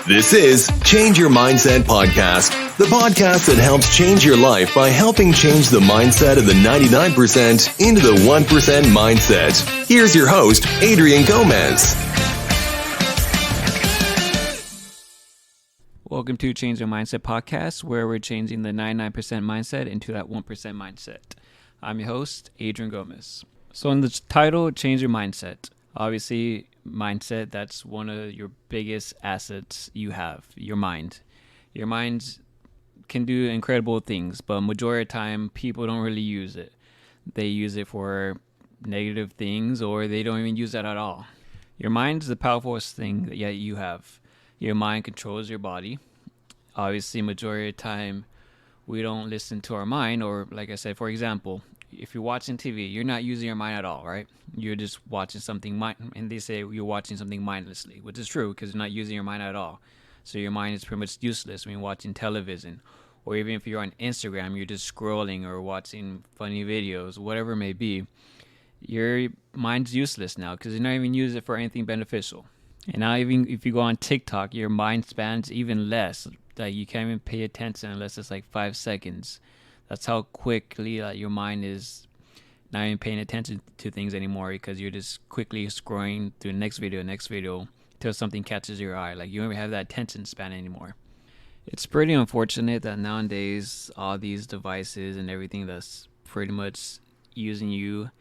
This is Change Your Mindset Podcast, the podcast that helps change your life by helping change the mindset of the 99% into the 1% mindset. Here's your host, Adrian Gomez. Welcome to Change Your Mindset Podcast, where we're changing the 99% mindset into that 1% mindset. I'm your host, Adrian Gomez. So in the title, Change Your Mindset. Obviously, mindset, that's one of your biggest assets you have, your mind. Your mind can do incredible things, but majority of the time, people don't really use it. They use it for negative things, or they don't even use that at all. Your mind is the powerfulest thing that you have. Your mind controls your body. Obviously, majority of the time, we don't listen to our mind, or like I said, for example, if you're watching TV, you're not using your mind at all, right? You're just watching something, and they say you're watching something mindlessly, which is true because you're not using your mind at all. So your mind is pretty much useless when you're watching television, or even if you're on Instagram, you're just scrolling or watching funny videos, whatever it may be. Your mind's useless now because you're not even using it for anything beneficial. And now even if you go on TikTok, your mind span's even less. Like you can't even pay attention unless it's like 5 seconds. That's how quickly your mind is not even paying attention to things anymore because you're just quickly scrolling through next video till something catches your eye. Like you don't even have that attention span anymore. It's pretty unfortunate that nowadays all these devices and everything that's pretty much using you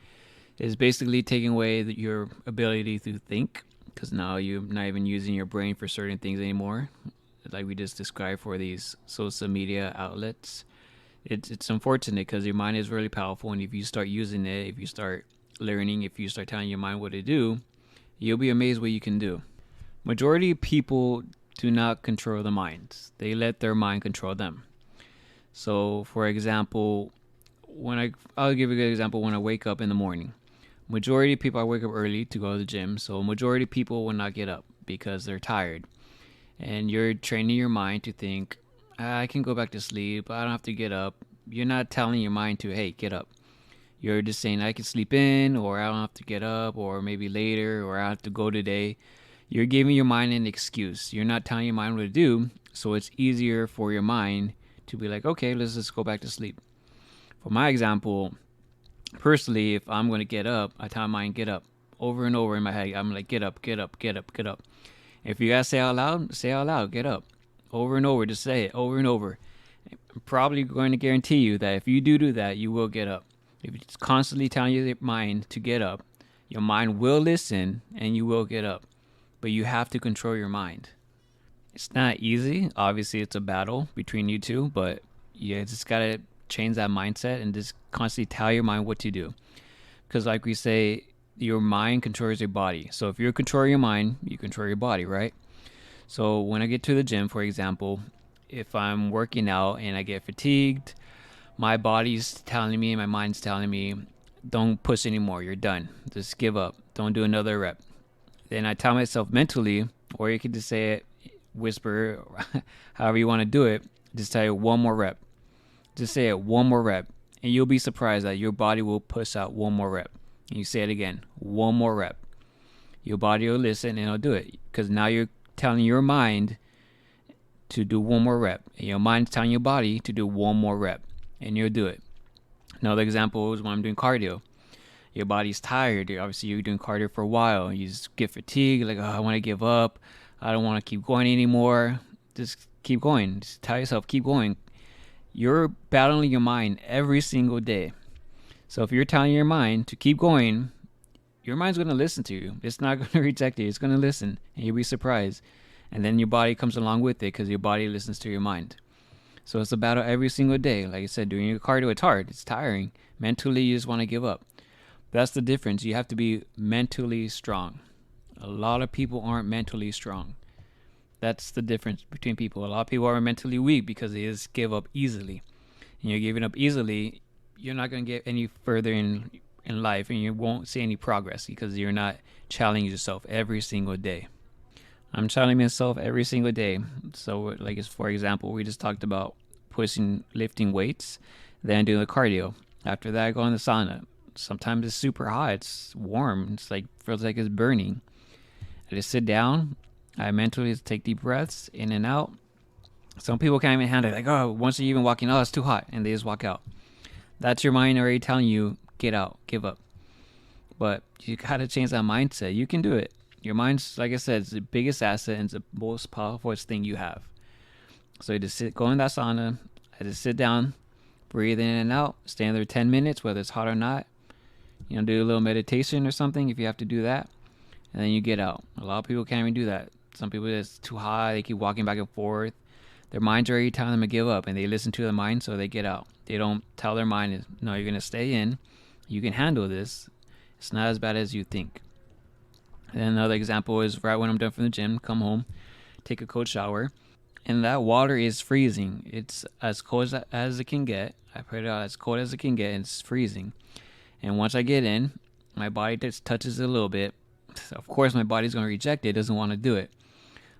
is basically taking away your ability to think, because now you're not even using your brain for certain things anymore, like we just described for these social media outlets. It's unfortunate because your mind is really powerful, and if you start using it, if you start learning, if you start telling your mind what to do, you'll be amazed what you can do. Majority of people do not control the minds. They let their mind control them. So, for example, I'll give you a good example when I wake up in the morning. Majority of people, I wake up early to go to the gym, so majority of people will not get up because they're tired. And you're training your mind to think, I can go back to sleep, I don't have to get up. You're not telling your mind to, hey, get up. You're just saying, I can sleep in, or I don't have to get up, or maybe later, or I have to go today. You're giving your mind an excuse. You're not telling your mind what to do, so it's easier for your mind to be like, okay, let's just go back to sleep. For my example, personally, if I'm going to get up, I tell my mind, get up. Over and over in my head, I'm like, get up, get up, get up, get up. If you guys say out loud, get up. Over and over, just say it over and over. I'm probably going to guarantee you that if you do that, you will get up. If it's constantly telling your mind to get up, your mind will listen and you will get up. But you have to control your mind. It's not easy. Obviously, it's a battle between you two, but you just got to change that mindset and just constantly tell your mind what to do. Because like we say, your mind controls your body. So if you control your mind, you control your body, right? So when I get to the gym, for example, if I'm working out and I get fatigued, my body's telling me, my mind's telling me, don't push anymore, you're done. Just give up. Don't do another rep. Then I tell myself mentally, or you can just say it, whisper, however you want to do it, just tell you one more rep. Just say it, one more rep. And you'll be surprised that your body will push out one more rep. And you say it again, one more rep. Your body will listen and it'll do it. Because now you're telling your mind to do one more rep, and your mind's telling your body to do one more rep, and you'll do it. Another example is when I'm doing cardio. Your body's tired. Obviously, you're doing cardio for a while. You just get fatigued, like, oh, I want to give up. I don't want to keep going anymore. Just keep going. Just tell yourself, keep going. You're battling your mind every single day. So if you're telling your mind to keep going, your mind's going to listen to you. It's not going to reject you. It's going to listen, and you'll be surprised. And then your body comes along with it because your body listens to your mind. So it's a battle every single day. Like I said, doing your cardio, it's hard. It's tiring. Mentally, you just want to give up. That's the difference. You have to be mentally strong. A lot of people aren't mentally strong. That's the difference between people. A lot of people are mentally weak because they just give up easily. And you're giving up easily, you're not going to get any further in life, and you won't see any progress because you're not challenging yourself every single day. I'm challenging myself every single day. So like, for example, we just talked about lifting weights, then doing the cardio. After that, I go in the sauna. Sometimes it's super hot. It's warm. It's like, feels like it's burning. I just sit down. I mentally take deep breaths in and out. Some people can't even handle it. Like, oh, once you're even walking, oh, it's too hot, and they just walk out. That's your mind already telling you, get out, give up. But you gotta change that mindset. You can do it. Your mind's, like I said, it's the biggest asset and it's the most powerful thing you have. So you just go in that sauna. I just sit down, breathe in and out, stand there 10 minutes, whether it's hot or not. Do a little meditation or something if you have to do that, and then you get out. A lot of people can't even do that. Some people, it's too hot. They keep walking back and forth. Their mind's already telling them to give up, and they listen to their mind, so they get out. They don't tell their mind, no, you're going to stay in. You can handle this. It's not as bad as you think. And then another example is right when I'm done from the gym, come home, take a cold shower, and that water is freezing. It's as cold as it can get. I put it out as cold as it can get, and it's freezing. And once I get in, my body just touches it a little bit. Of course, my body's going to reject it. It doesn't want to do it.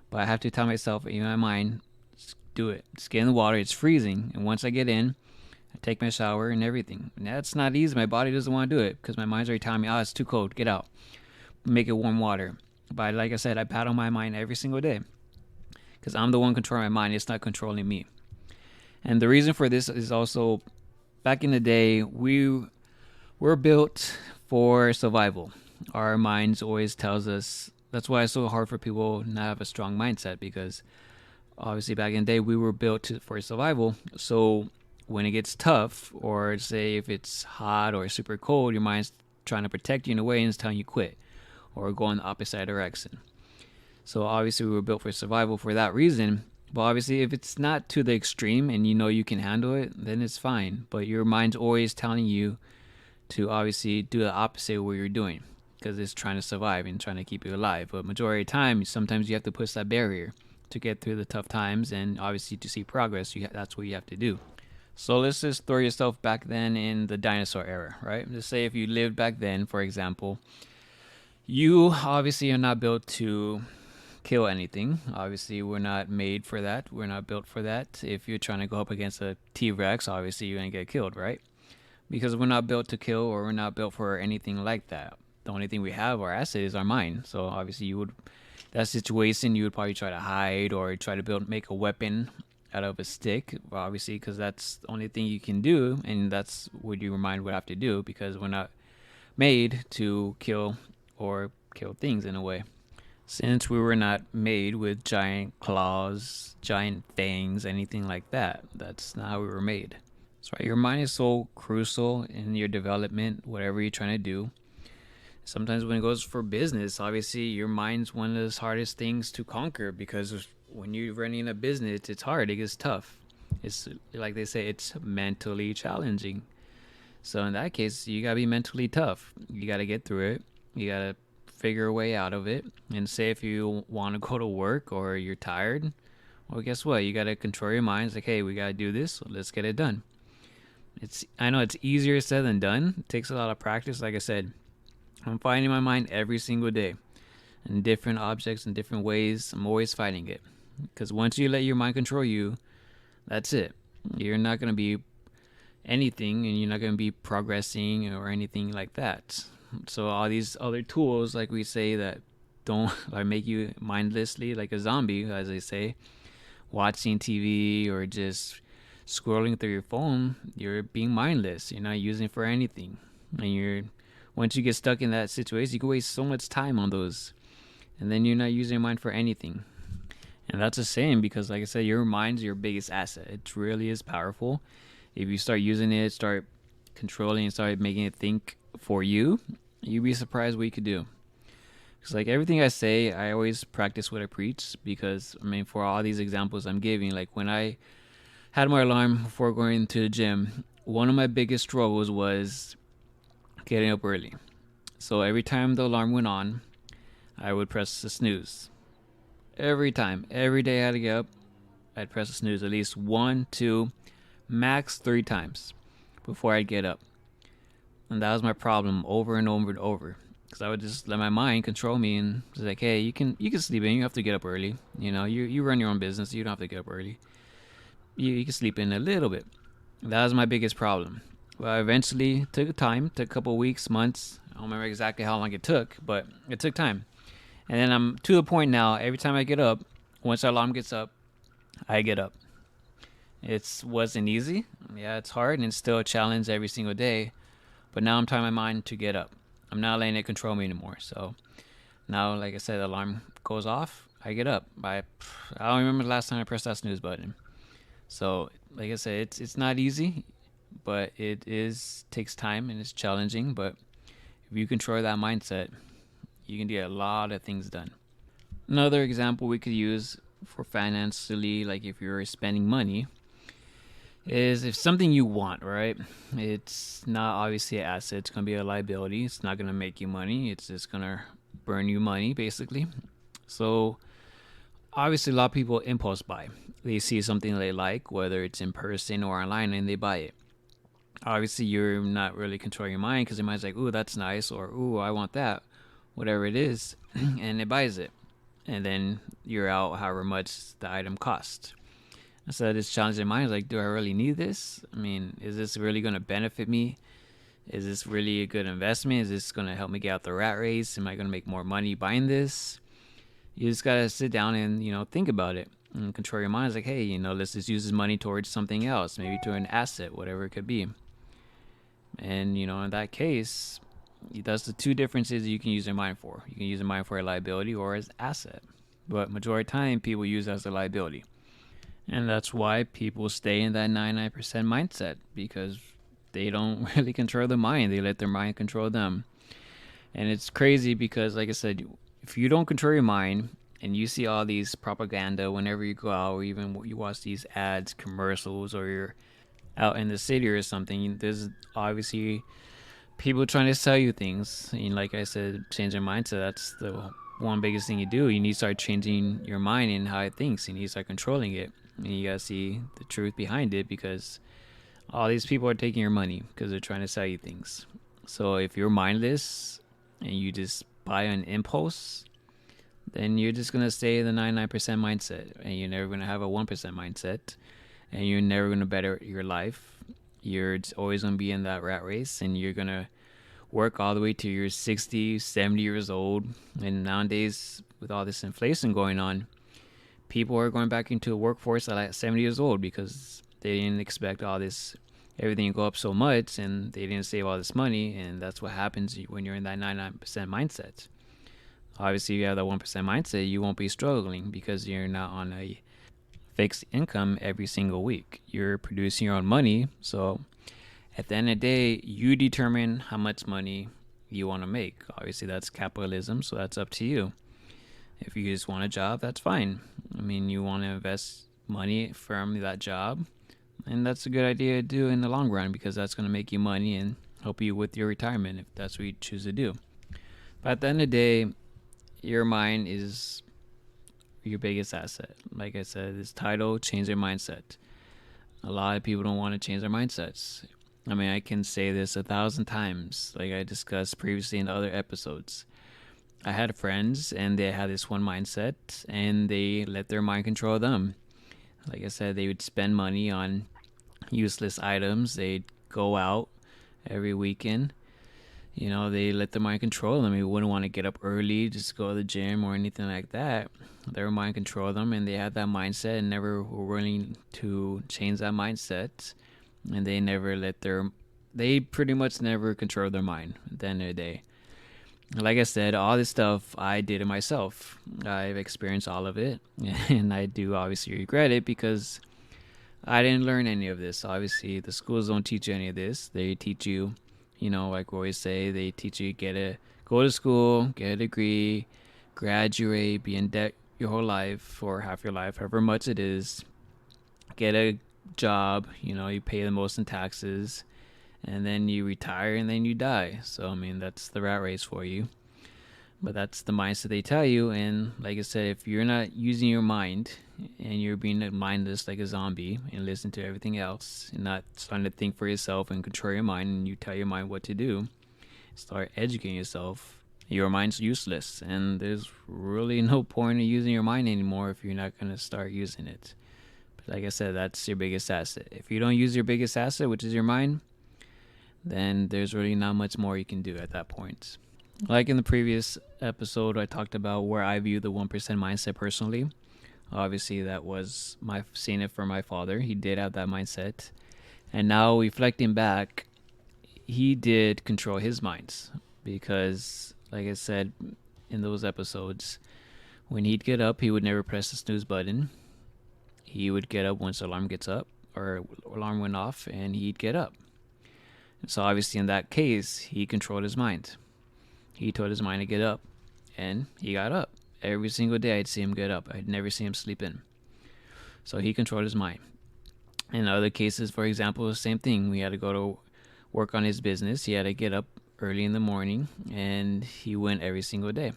But I have to tell myself, in my mind, do it. Just get in the water. It's freezing. And once I get in, I take my shower and everything. And that's not easy. My body doesn't want to do it because my mind's already telling me, oh, it's too cold. Get out. Make it warm water. But like I said, I battle my mind every single day because I'm the one controlling my mind. It's not controlling me. And the reason for this is also, back in the day, we're built for survival. Our minds always tells us. That's why it's so hard for people not have a strong mindset, because obviously back in the day we were built for survival. So when it gets tough, or say if it's hot or super cold, your mind's trying to protect you in a way and it's telling you quit or go in the opposite direction. So obviously we were built for survival for that reason. But obviously if it's not to the extreme and you can handle it, then it's fine. But your mind's always telling you to obviously do the opposite of what you're doing, because it's trying to survive and trying to keep you alive. But majority of the time, sometimes you have to push that barrier to get through the tough times, and obviously to see progress, that's what you have to do. So let's just throw yourself back then in the dinosaur era, right? Just say if you lived back then, for example, you obviously are not built to kill anything. Obviously, we're not made for that. We're not built for that. If you're trying to go up against a T-Rex, obviously you're going to get killed, right? Because we're not built to kill, or we're not built for anything like that. The only thing we have, our asset, is our mind. So obviously that situation, you would probably try to hide or try to make a weapon out of a stick, obviously, because that's the only thing you can do, and that's what your mind would have to do, because we're not made to kill or kill things in a way. Since we were not made with giant claws, giant fangs, anything like that. That's not how we were made. That's right. Your mind is so crucial in your development, whatever you're trying to do. Sometimes when it goes for business, obviously your mind's one of the hardest things to conquer, because when you're running a business, it's hard. It gets tough. It's like they say, it's mentally challenging. So in that case, you gotta be mentally tough. You gotta get through it. You gotta figure a way out of it. And say if you want to go to work or you're tired, well, guess what? You gotta control your mind. It's like, hey, we gotta do this. So let's get it done. I know it's easier said than done. It takes a lot of practice. Like I said, I'm fighting my mind every single day, in different objects in different ways. I'm always fighting it, because once you let your mind control you, that's it. You're not going to be anything, and you're not going to be progressing or anything like that. So all these other tools, like we say, that don't make you mindlessly like a zombie, as they say, watching TV or just scrolling through your phone, you're being mindless. You're not using it for anything. And once you get stuck in that situation, you can waste so much time on those, and then you're not using your mind for anything. And that's a shame, because like I said, your mind's your biggest asset. It really is powerful. If you start using it, start controlling and start making it think for you, you'd be surprised what you could do. Because like everything I say, I always practice what I preach, because for all these examples I'm giving, like when I had my alarm before going to the gym, one of my biggest struggles was getting up early. So every time the alarm went on, I would press the snooze. Every time. Every day I had to get up, I'd press the snooze at least 1, 2, max 3 times before I'd get up. And that was my problem over and over and over. Because I would just let my mind control me, and it's like, hey, you can sleep in. You don't have to get up early. You run your own business. You don't have to get up early. You can sleep in a little bit. That was my biggest problem. Well, I eventually took a couple weeks, months. I don't remember exactly how long it took, but it took time. And then I'm to the point now, every time I get up, once the alarm gets up, I get up. It wasn't easy. Yeah, it's hard and it's still a challenge every single day. But now I'm telling my mind to get up. I'm not letting it control me anymore. So now, like I said, the alarm goes off. I get up. I don't remember the last time I pressed that snooze button. So, like I said, it's not easy, but it takes time and it's challenging. But if you control that mindset, you can get a lot of things done. Another example we could use for financially, like if you're spending money, is if something you want, right? It's not obviously an asset. It's going to be a liability. It's not going to make you money. It's just going to burn you money, basically. So obviously a lot of people impulse buy. They see something they like, whether it's in person or online, and they buy it. Obviously you're not really controlling your mind because your mind's like, ooh, that's nice, or ooh, I want that, whatever it is, and it buys it. And then you're out however much the item costs. So this challenge in mind is like, do I really need this? I mean, is this really going to benefit me? Is this really a good investment? Is this going to help me get out the rat race? Am I going to make more money buying this? You just got to sit down and, think about it and control your mind. It's like, hey, let's just use this money towards something else, maybe to an asset, whatever it could be. And, in that case, that's the two differences you can use your mind for. You can use your mind for a liability or as asset. But majority of the time, people use it as a liability. And that's why people stay in that 99% mindset, because they don't really control the mind. They let their mind control them. And it's crazy because, like I said, if you don't control your mind and you see all these propaganda whenever you go out, or even you watch these ads, commercials, or you're out in the city or something, there's obviously people trying to sell you things. And like I said, change your mindset. That's the one biggest thing you do. You need to start changing your mind and how it thinks. You need to start controlling it. And you gotta see the truth behind it, because all these people are taking your money because they're trying to sell you things. So if you're mindless and you just buy on impulse, then you're just gonna stay in the 99% mindset, and you're never gonna have a 1% mindset, and you're never gonna better your life. You're always gonna be in that rat race, and you're gonna work all the way to your 60, 70 years old. And nowadays, with all this inflation going on, people are going back into a workforce at like 70 years old because they didn't expect everything to go up so much, and they didn't save all this money. And that's what happens when you're in that 99% mindset. Obviously, if you have that 1% mindset, you won't be struggling because you're not on a fixed income every single week. You're producing your own money. So at the end of the day, you determine how much money you want to make. Obviously, that's capitalism, so that's up to you. If you just want a job, that's fine. I mean, you want to invest money from that job, and that's a good idea to do in the long run, because that's going to make you money and help you with your retirement if that's what you choose to do. But at the end of the day, your mind is your biggest asset. Like I said, this title, Change Your Mindset. A lot of people don't want to change their mindsets. I mean, I can say this 1,000 times, like I discussed previously in other episodes. I had friends and they had this one mindset, and they let their mind control them. Like I said, they would spend money on useless items. They'd go out every weekend. They let their mind control them. They wouldn't want to get up early, just go to the gym or anything like that. Their mind controlled them, and they had that mindset and never were willing to change that mindset. And they pretty much never controlled their mind at the end of the day. Like I said, all this stuff I did it myself. I've experienced all of it, and I do obviously regret it because I didn't learn any of this. Obviously, the schools don't teach you any of this. They teach you, like we always say, they teach you go to school, get a degree, graduate, be in debt your whole life or half your life, however much it is, get a job, you pay the most in taxes, and then you retire, and then you die. So, I mean, that's the rat race for you. But that's the mindset they tell you. And like I said, if you're not using your mind and you're being mindless like a zombie and listen to everything else and not starting to think for yourself and control your mind, and you tell your mind what to do, start educating yourself, your mind's useless. And there's really no point in using your mind anymore if you're not going to start using it. But like I said, that's your biggest asset. If you don't use your biggest asset, which is your mind, then there's really not much more you can do at that point. Like in the previous episode, I talked about where I view the 1% mindset personally. Obviously, that was my seeing it for my father. He did have that mindset. And now reflecting back, he did control his minds because, like I said in those episodes, when he'd get up, he would never press the snooze button. He would get up once the alarm gets up or alarm went off, and he'd get up. So obviously, in that case, he controlled his mind. He told his mind to get up, and he got up. Every single day, I'd see him get up. I'd never see him sleep in. So he controlled his mind. In other cases, for example, the same thing. We had to go to work on his business. He had to get up early in the morning, and he went every single day.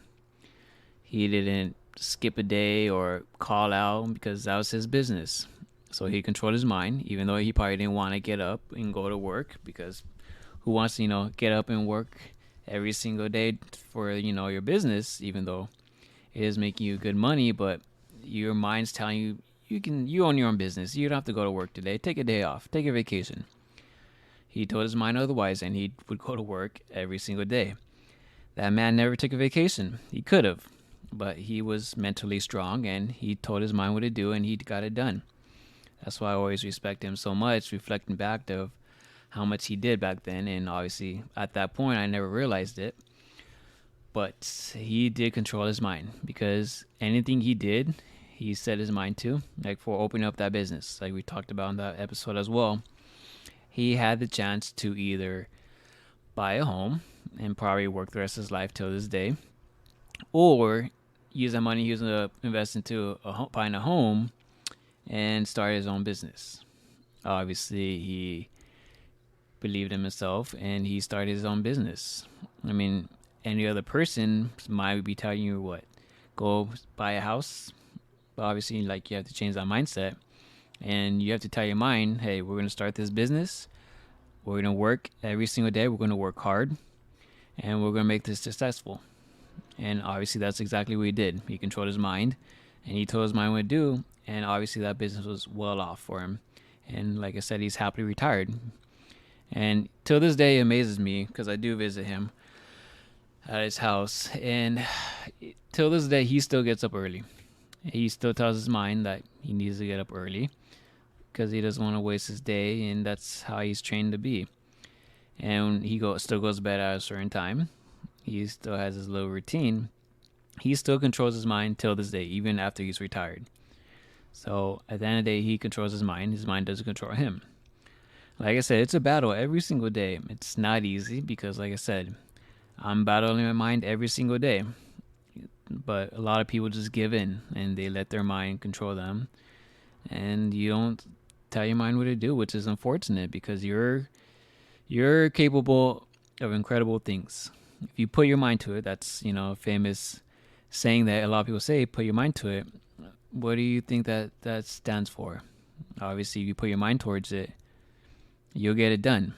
He didn't skip a day or call out because that was his business. So he controlled his mind, even though he probably didn't want to get up and go to work, because who wants to, get up and work every single day for, your business, even though it is making you good money, but your mind's telling you you own your own business. You don't have to go to work today. Take a day off. Take a vacation. He told his mind otherwise, and he would go to work every single day. That man never took a vacation. He could have, but he was mentally strong, and he told his mind what to do, and he got it done. That's why I always respect him so much, reflecting back to how much he did back then. And obviously, at that point, I never realized it. But he did control his mind, because anything he did, he set his mind to. Like for opening up that business, like we talked about in that episode as well. He had the chance to either buy a home and probably work the rest of his life till this day, or use that money he was going to invest into buying a home and start his own business. Obviously, he believed in himself and he started his own business. I mean, any other person might be telling you what? Go buy a house. But obviously, like, you have to change that mindset. And you have to tell your mind, hey, we're going to start this business. We're going to work every single day. We're going to work hard. And we're going to make this successful. And obviously, that's exactly what he did. He controlled his mind. And he told his mind what to do. And obviously, that business was well off for him. And like I said, he's happily retired. And till this day, it amazes me, because I do visit him at his house. And till this day, he still gets up early. He still tells his mind that he needs to get up early because he doesn't want to waste his day, and that's how he's trained to be. And he still goes to bed at a certain time. He still has his little routine. He still controls his mind till this day, even after he's retired. So at the end of the day, he controls his mind. His mind doesn't control him. Like I said, it's a battle every single day. It's not easy because, like I said, I'm battling my mind every single day. But a lot of people just give in and they let their mind control them. And you don't tell your mind what to do, which is unfortunate, because you're capable of incredible things. If you put your mind to it, that's, a famous saying that a lot of people say, put your mind to it. What do you think that stands for? Obviously, if you put your mind towards it, you'll get it done.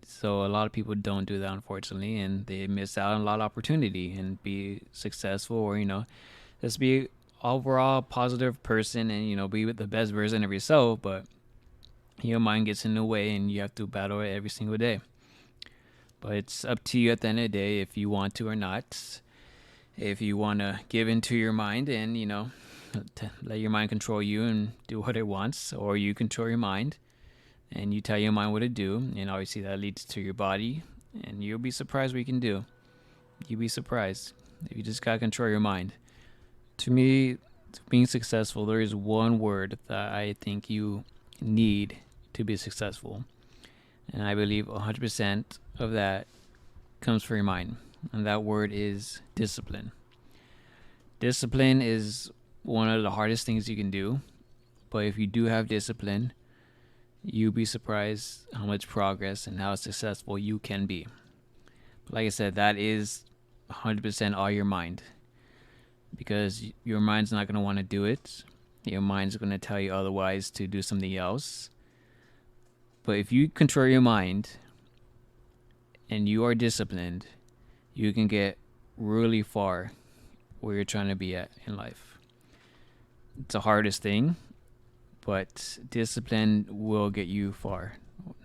So a lot of people don't do that, unfortunately, and they miss out on a lot of opportunity and be successful, or just be overall positive person and be with the best version of yourself. But your mind gets in the way, and you have to battle it every single day. But it's up to you at the end of the day if you want to or not. If you want to give into your mind and to let your mind control you and do what it wants, or you control your mind and you tell your mind what to do, and obviously that leads to your body, and you'll be surprised what you can do. You'll be surprised if you just gotta control your mind. To me, being successful, there is one word that I think you need to be successful, and I believe 100% of that comes from your mind, and that word is discipline. Discipline is one of the hardest things you can do, but if you do have discipline, you'll be surprised how much progress and how successful you can be. But like I said, that is 100% all your mind, because your mind's not going to want to do it. Your mind's going to tell you otherwise to do something else. But if you control your mind and you are disciplined, you can get really far where you're trying to be at in life. It's the hardest thing, but discipline will get you far,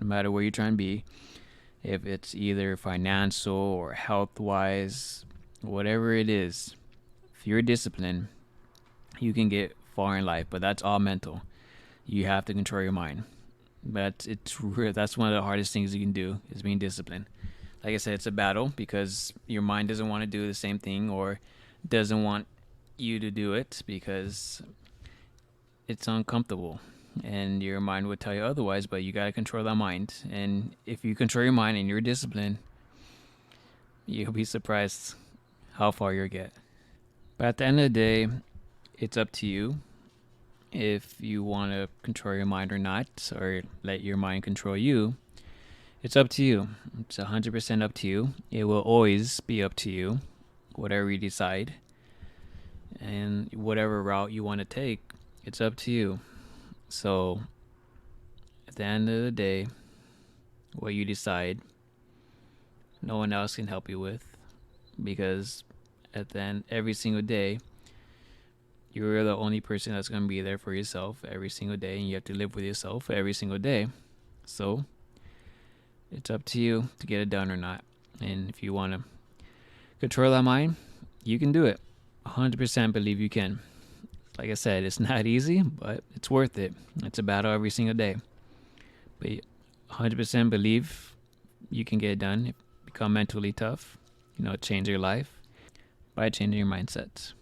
no matter where you're trying to be. if it's either financial or health-wise, whatever it is. If you're disciplined, you can get far in life, but that's all mental. You have to control your mind. But that's one of the hardest things you can do, is being disciplined. Like I said, it's a battle because your mind doesn't want to do the same thing or doesn't want you to do it because it's uncomfortable. And your mind would tell you otherwise, but you got to control that mind. And if you control your mind and you're disciplined, you'll be surprised how far you'll get. But at the end of the day, it's up to you if you want to control your mind or not, or let your mind control you. It's up to you. It's 100% up to you. It will always be up to you, whatever you decide. And whatever route you want to take, it's up to you. So, at the end of the day, what you decide, no one else can help you with, because at the end, every single day, you're the only person that's going to be there for yourself every single day, and you have to live with yourself every single day. So, it's up to you to get it done or not. And if you want to control that mind, you can do it. 100% believe you can. Like I said, it's not easy, but it's worth it. It's a battle every single day. But 100% believe you can get it done. Become mentally tough. Change your life by changing your mindset.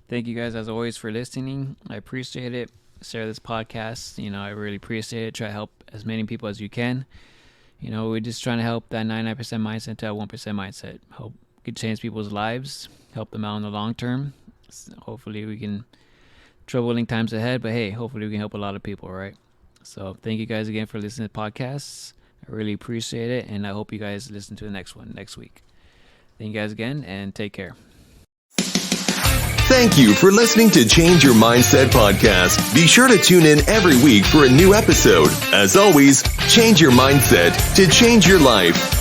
Thank you guys, as always, for listening. I appreciate it. Share this podcast. I really appreciate it. Try to help as many people as you can. We're just trying to help that 99% mindset to that 1% mindset. Hope we can change people's lives, help them out in the long term. Hopefully we can, troubling times ahead, but hey, hopefully we can help a lot of people, right? So thank you guys again for listening to podcasts. I really appreciate it, and I hope you guys listen to the next one next week. Thank you guys again, and take care. Thank you for listening to Change Your Mindset podcast. Be sure to tune in every week for a new episode. As always, change your mindset to change your life.